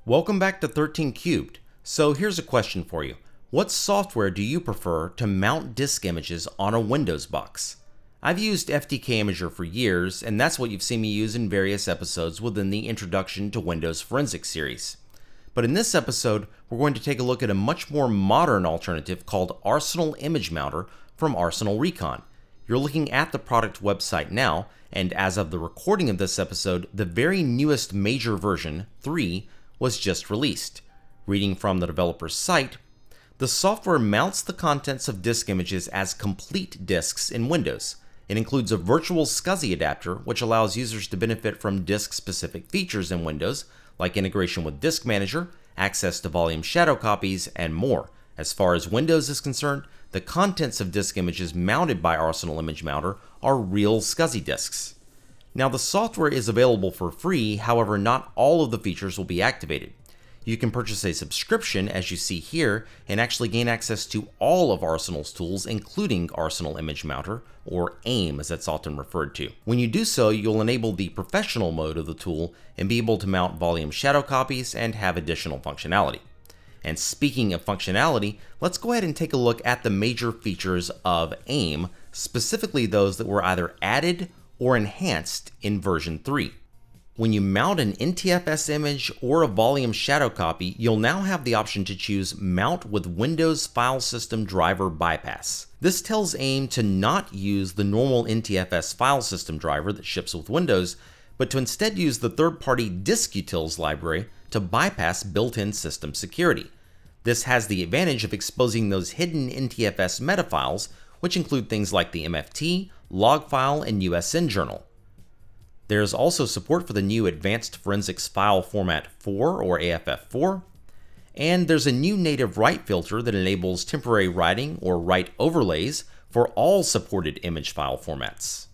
Welcome back to 13 Cubed. So here's a question for you. What software do you prefer to mount disk images on a Windows box? I've used FTK Imager for years, and that's what you've seen me use in various episodes within the Introduction to Windows Forensics series. But in this episode, we're going to take a look at a much more modern alternative called Arsenal Image Mounter from Arsenal Recon. You're looking at the product website now, and as of the recording of this episode, the very newest major version, 3, was just released. Reading from the developer's site, the software mounts the contents of disk images as complete disks in Windows. It includes a virtual SCSI adapter, which allows users to benefit from disk-specific features in Windows, like integration with Disk Manager, access to volume shadow copies, and more. As far as Windows is concerned, the contents of disk images mounted by Arsenal Image Mounter are real SCSI disks. Now, the software is available for free, however, not all of the features will be activated. You can purchase a subscription, as you see here, and actually gain access to all of Arsenal's tools, including Arsenal Image Mounter, or AIM as it's often referred to. When you do so, you'll enable the professional mode of the tool and be able to mount volume shadow copies and have additional functionality. And speaking of functionality, let's go ahead and take a look at the major features of AIM, specifically those that were either added or enhanced in version 3. When you mount an NTFS image or a volume shadow copy, you'll now have the option to choose Mount with Windows File System Driver Bypass. This tells AIM to not use the normal NTFS file system driver that ships with Windows, but to instead use the third-party DiskUtils library to bypass built-in system security. This has the advantage of exposing those hidden NTFS metafiles, which include things like the MFT, log file, and USN journal. There's also support for the new Advanced Forensics File Format 4 or AFF4, and there's a new native write filter that enables temporary writing or write overlays for all supported image file formats.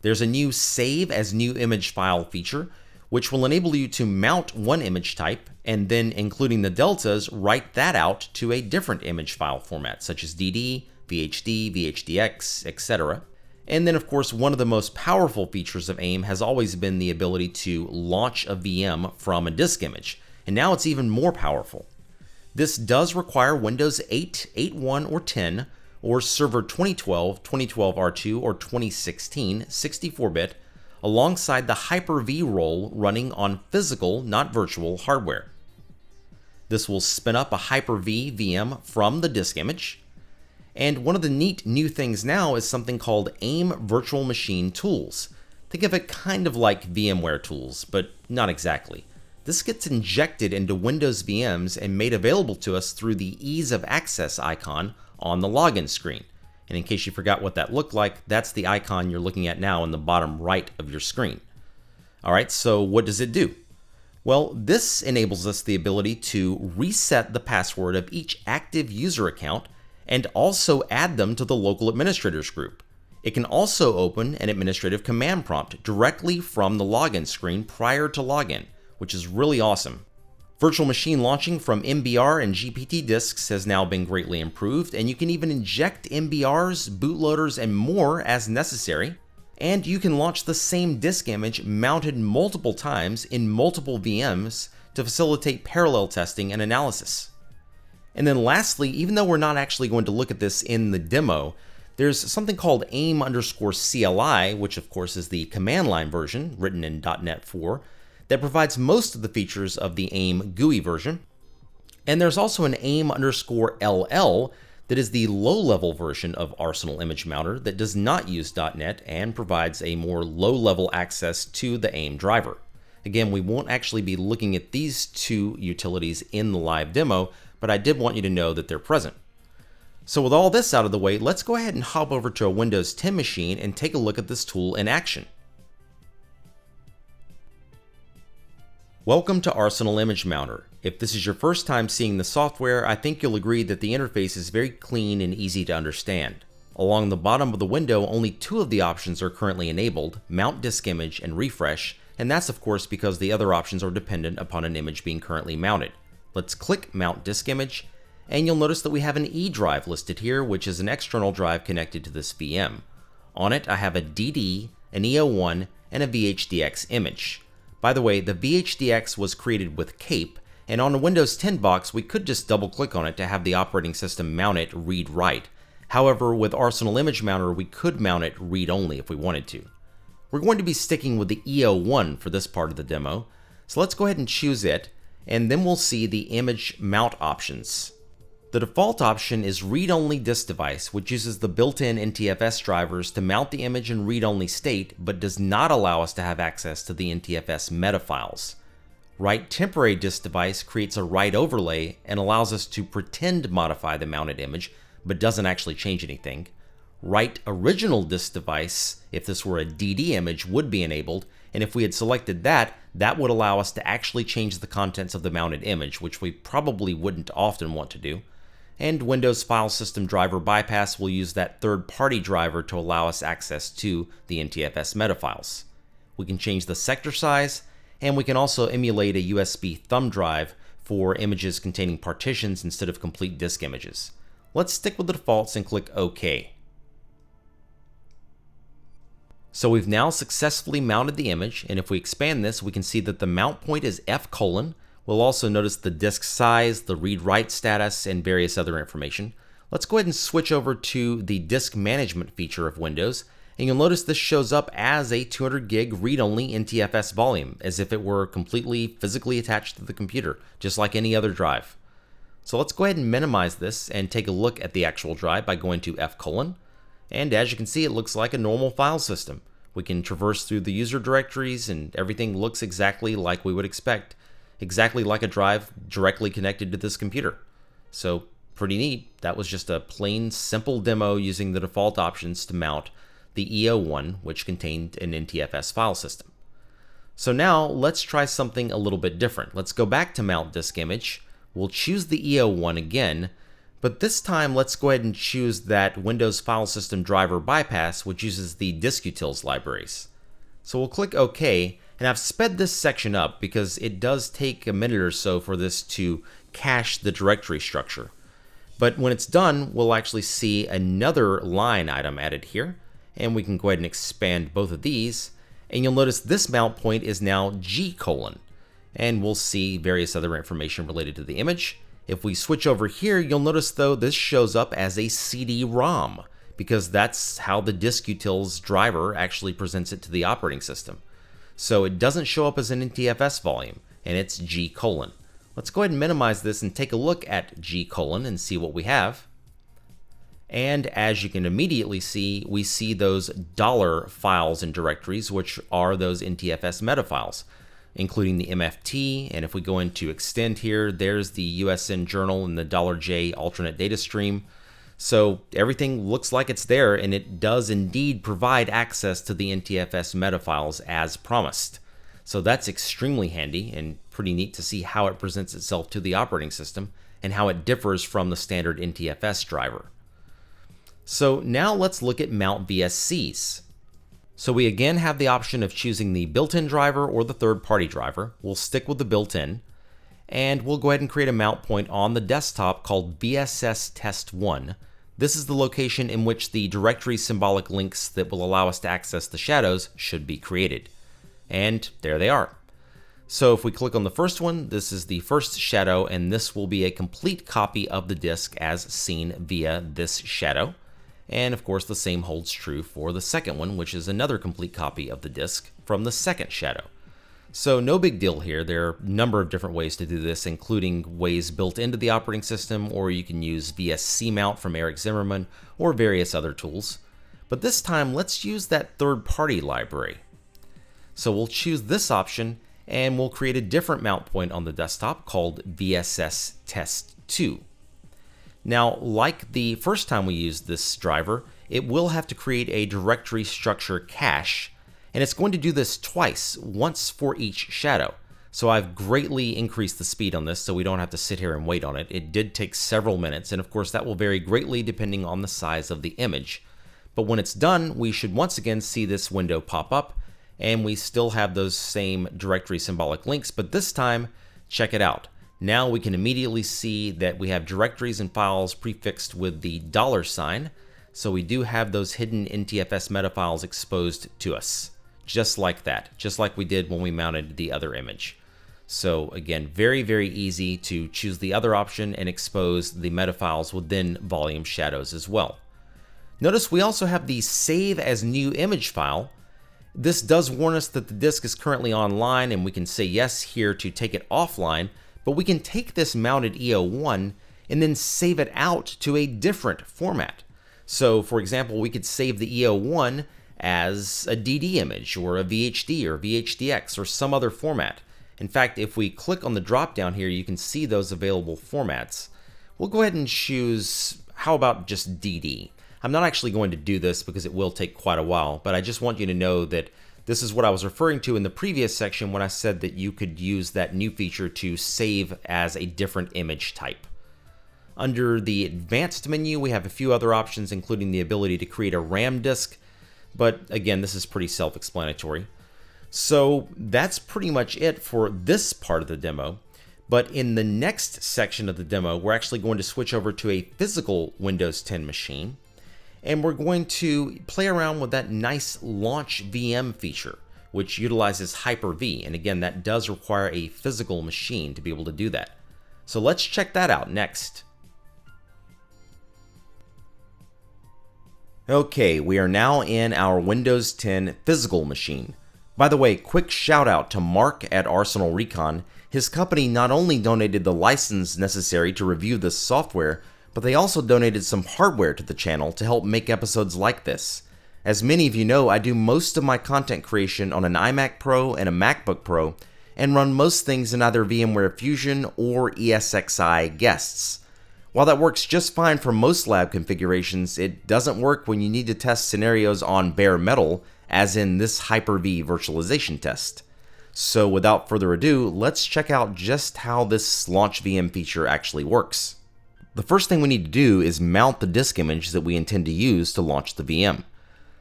There's a new Save as New Image File feature, which will enable you to mount one image type and then, including the deltas, write that out to a different image file format, such as DD, VHD, VHDX, etc. And then, of course, one of the most powerful features of AIM has always been the ability to launch a VM from a disk image, and now it's even more powerful. This does require Windows 8, 8.1, or 10, or Server 2012, 2012R2, or 2016 64-bit, alongside the Hyper-V role running on physical, not virtual, hardware. This will spin up a Hyper-V VM from the disk image. And one of the neat new things now is something called AIM Virtual Machine Tools. Think of it kind of like VMware tools, but not exactly. This gets injected into Windows VMs and made available to us through the Ease of Access icon on the login screen. And in case you forgot what that looked like, that's the icon you're looking at now in the bottom right of your screen. Alright, so what does it do? Well, this enables us the ability to reset the password of each active user account and also add them to the local administrators group. It can also open an administrative command prompt directly from the login screen prior to login, which is really awesome. Virtual machine launching from MBR and GPT disks has now been greatly improved, and you can even inject MBRs, bootloaders, and more as necessary. And you can launch the same disk image mounted multiple times in multiple VMs to facilitate parallel testing and analysis. And then lastly, even though we're not actually going to look at this in the demo, there's something called AIM_CLI, which of course is the command line version written in .NET 4, that provides most of the features of the AIM GUI version. And there's also an AIM_LL that is the low-level version of Arsenal Image Mounter that does not use .NET and provides a more low-level access to the AIM driver. Again, we won't actually be looking at these two utilities in the live demo, but I did want you to know that they're present. So with all this out of the way, let's go ahead and hop over to a Windows 10 machine and take a look at this tool in action. Welcome to Arsenal Image Mounter. If this is your first time seeing the software, I think you'll agree that the interface is very clean and easy to understand. Along the bottom of the window, only two of the options are currently enabled, Mount Disk Image and Refresh, and that's of course because the other options are dependent upon an image being currently mounted. Let's click Mount Disk Image, and you'll notice that we have an E drive listed here, which is an external drive connected to this VM. On it, I have a DD, an EO1, and a VHDX image. By the way, the VHDX was created with CAPE, and on a Windows 10 box, we could just double-click on it to have the operating system mount it read-write. However, with Arsenal Image Mounter, we could mount it read-only if we wanted to. We're going to be sticking with the EO1 for this part of the demo, so let's go ahead and choose it, and then we'll see the image mount options. The default option is read-only disk device, which uses the built-in NTFS drivers to mount the image in read-only state, but does not allow us to have access to the NTFS meta files. Write temporary disk device creates a write overlay and allows us to pretend modify the mounted image, but doesn't actually change anything. Write original disk device, if this were a DD image, would be enabled, and if we had selected that, that would allow us to actually change the contents of the mounted image, which we probably wouldn't often want to do. And Windows File System Driver Bypass will use that third-party driver to allow us access to the NTFS meta files. We can change the sector size, and we can also emulate a USB thumb drive for images containing partitions instead of complete disk images. Let's stick with the defaults and click OK. So we've now successfully mounted the image, and if we expand this, we can see that the mount point is F:. We'll also notice the disk size, the read-write status, and various other information. Let's go ahead and switch over to the disk management feature of Windows, and you'll notice this shows up as a 200 gig read-only NTFS volume, as if it were completely physically attached to the computer, just like any other drive. So let's go ahead and minimize this and take a look at the actual drive by going to F:. And as you can see, it looks like a normal file system. We can traverse through the user directories and everything looks exactly like we would expect. Exactly like a drive directly connected to this computer. So pretty neat. That was just a plain simple demo using the default options to mount the EO1, which contained an NTFS file system. So now let's try something a little bit different. Let's go back to mount disk image. We'll choose the EO1 again, but this time let's go ahead and choose that Windows File System Driver Bypass, which uses the diskutils libraries. So we'll click OK, and I've sped this section up because it does take a minute or so for this to cache the directory structure. But when it's done, we'll actually see another line item added here, and we can go ahead and expand both of these, and you'll notice this mount point is now G:, and we'll see various other information related to the image. If we switch over here, you'll notice though this shows up as a CD-ROM, because that's how the diskutils driver actually presents it to the operating system. So it doesn't show up as an NTFS volume, and it's G:. Let's go ahead and minimize this and take a look at G:, and see what we have. And as you can immediately see, we see those $ files and directories, which are those NTFS meta files, including the MFT. And if we go into extend here, there's the USN journal and the $J alternate data stream. So everything looks like it's there, and it does indeed provide access to the NTFS meta files as promised. So that's extremely handy and pretty neat to see how it presents itself to the operating system and how it differs from the standard NTFS driver. So now let's look at mount VSCs. So we again have the option of choosing the built-in driver or the third-party driver. We'll stick with the built-in, and we'll go ahead and create a mount point on the desktop called VSS Test 1. This is the location in which the directory symbolic links that will allow us to access the shadows should be created. And there they are. So if we click on the first one, this is the first shadow, and this will be a complete copy of the disk as seen via this shadow. And of course the same holds true for the second one, which is another complete copy of the disk from the second shadow. So no big deal here. There are a number of different ways to do this, including ways built into the operating system, or you can use VSC mount from Eric Zimmerman, or various other tools. But this time, let's use that third-party library. So we'll choose this option, and we'll create a different mount point on the desktop called VSS Test 2. Now, like the first time we used this driver, it will have to create a directory structure cache, and it's going to do this twice, once for each shadow. So I've greatly increased the speed on this so we don't have to sit here and wait on it. It did take several minutes, and of course that will vary greatly depending on the size of the image. But when it's done, we should once again see this window pop up, and we still have those same directory symbolic links, but this time, check it out. Now we can immediately see that we have directories and files prefixed with the $sign. So we do have those hidden NTFS meta files exposed to us, just like that, just like we did when we mounted the other image. So again, very, very easy to choose the other option and expose the meta files within volume shadows as well. Notice we also have the save as new image file. This does warn us that the disk is currently online, and we can say yes here to take it offline, but we can take this mounted EO1 and then save it out to a different format. So for example, we could save the EO1 as a DD image or a VHD or VHDX or some other format. In fact, if we click on the drop down here, you can see those available formats. We'll go ahead and choose, how about just DD? I'm not actually going to do this because it will take quite a while, but I just want you to know that this is what I was referring to in the previous section when I said that you could use that new feature to save as a different image type. Under the advanced menu, we have a few other options, including the ability to create a RAM disk, but again, this is pretty self-explanatory. So that's pretty much it for this part of the demo. But in the next section of the demo, we're actually going to switch over to a physical Windows 10 machine, and we're going to play around with that nice launch VM feature, which utilizes Hyper-V. And again, that does require a physical machine to be able to do that. So let's check that out next. Okay, we are now in our Windows 10 physical machine. By the way, quick shout out to Mark at Arsenal Recon. His company not only donated the license necessary to review this software, but they also donated some hardware to the channel to help make episodes like this. As many of you know, I do most of my content creation on an iMac Pro and a MacBook Pro, and run most things in either VMware Fusion or ESXi guests. While that works just fine for most lab configurations, it doesn't work when you need to test scenarios on bare metal, as in this Hyper-V virtualization test. So without further ado, let's check out just how this launch VM feature actually works. The first thing we need to do is mount the disk image that we intend to use to launch the VM.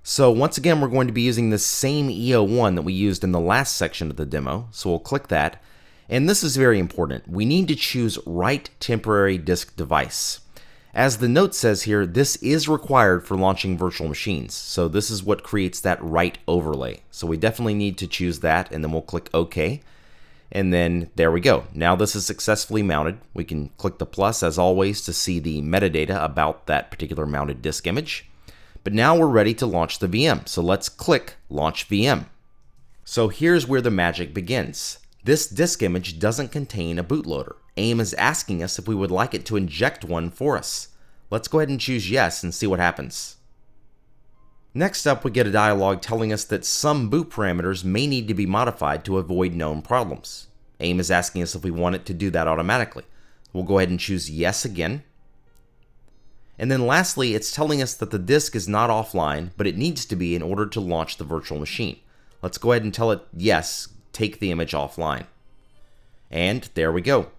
So once again, we're going to be using the same EO1 that we used in the last section of the demo, so we'll click that. And this is very important. We need to choose Write Temporary Disk Device. As the note says here, this is required for launching virtual machines. So this is what creates that write overlay. So we definitely need to choose that, and then we'll click OK. And then there we go. Now this is successfully mounted. We can click the plus as always to see the metadata about that particular mounted disk image. But now we're ready to launch the VM. So let's click Launch VM. So here's where the magic begins. This disk image doesn't contain a bootloader. AIM is asking us if we would like it to inject one for us. Let's go ahead and choose yes and see what happens. Next up, we get a dialog telling us that some boot parameters may need to be modified to avoid known problems. AIM is asking us if we want it to do that automatically. We'll go ahead and choose yes again. And then lastly, it's telling us that the disk is not offline, but it needs to be in order to launch the virtual machine. Let's go ahead and tell it yes, take the image offline. And there we go.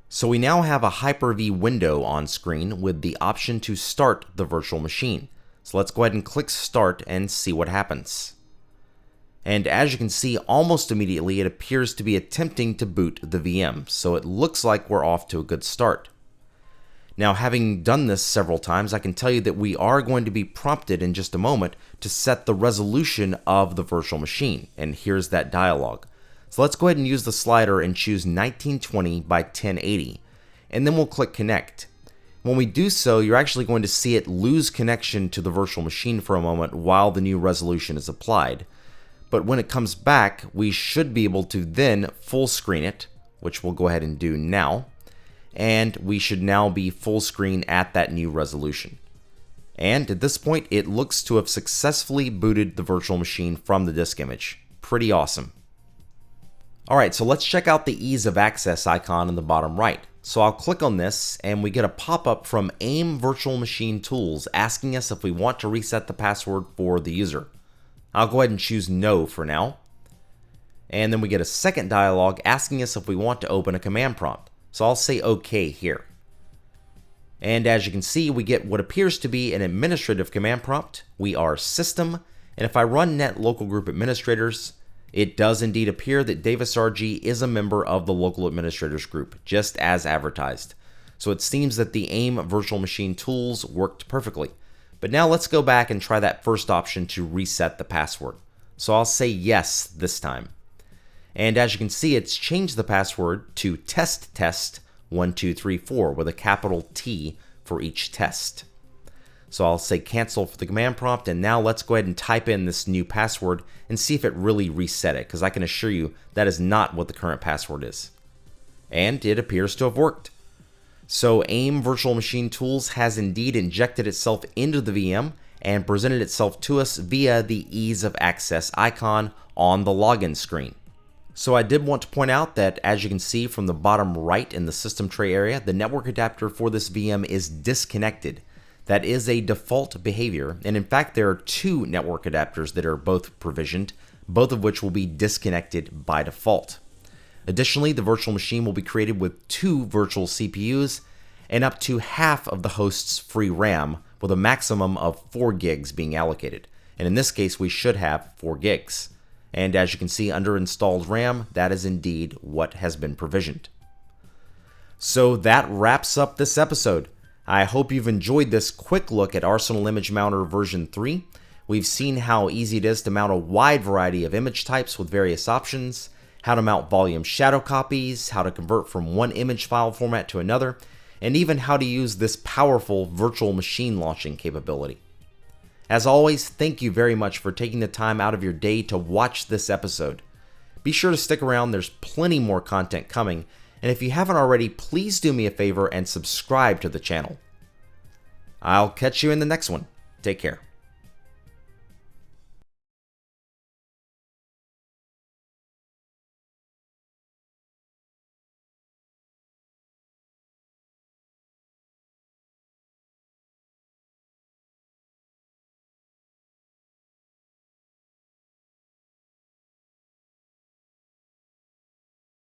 So we now have a Hyper-V window on screen with the option to start the virtual machine. So let's go ahead and click start and see what happens. And as you can see, almost immediately it appears to be attempting to boot the VM. So it looks like we're off to a good start. Now, having done this several times, I can tell you that we are going to be prompted in just a moment to set the resolution of the virtual machine. And here's that dialog. So let's go ahead and use the slider and choose 1920 by 1080. And then we'll click connect. When we do so, you're actually going to see it lose connection to the virtual machine for a moment while the new resolution is applied. But when it comes back, we should be able to then full screen it, which we'll go ahead and do now. And we should now be full screen at that new resolution. And at this point, it looks to have successfully booted the virtual machine from the disk image. Pretty awesome. Alright, so let's check out the ease of access icon in the bottom right. So I'll click on this and we get a pop-up from AIM Virtual Machine Tools asking us if we want to reset the password for the user. I'll go ahead and choose no for now. And then we get a second dialog asking us if we want to open a command prompt. So I'll say OK here. And as you can see, we get what appears to be an administrative command prompt. We are system, and if I run net local group administrators, it does indeed appear that Davis RG is a member of the local administrators group, just as advertised. So it seems that the AIM virtual machine tools worked perfectly. But now let's go back and try that first option to reset the password. So I'll say yes this time. And as you can see, it's changed the password to test1234 with a capital T for each test. So I'll say cancel for the command prompt, and now let's go ahead and type in this new password and see if it really reset it, because I can assure you that is not what the current password is. And it appears to have worked. So AIM Virtual Machine Tools has indeed injected itself into the VM and presented itself to us via the ease of access icon on the login screen. So I did want to point out that, as you can see from the bottom right in the system tray area, the network adapter for this VM is disconnected. That is a default behavior, and in fact there are two network adapters that are both provisioned, both of which will be disconnected by default. Additionally, the virtual machine will be created with 2 virtual CPUs and up to half of the host's free RAM, with a maximum of 4 gigs being allocated. And in this case, we should have 4 gigs. And as you can see under installed RAM, that is indeed what has been provisioned. So that wraps up this episode. I hope you've enjoyed this quick look at Arsenal Image Mounter version 3. We've seen how easy it is to mount a wide variety of image types with various options, how to mount volume shadow copies, how to convert from one image file format to another, and even how to use this powerful virtual machine launching capability. As always, thank you very much for taking the time out of your day to watch this episode. Be sure to stick around, there's plenty more content coming, and if you haven't already, please do me a favor and subscribe to the channel. I'll catch you in the next one. Take care.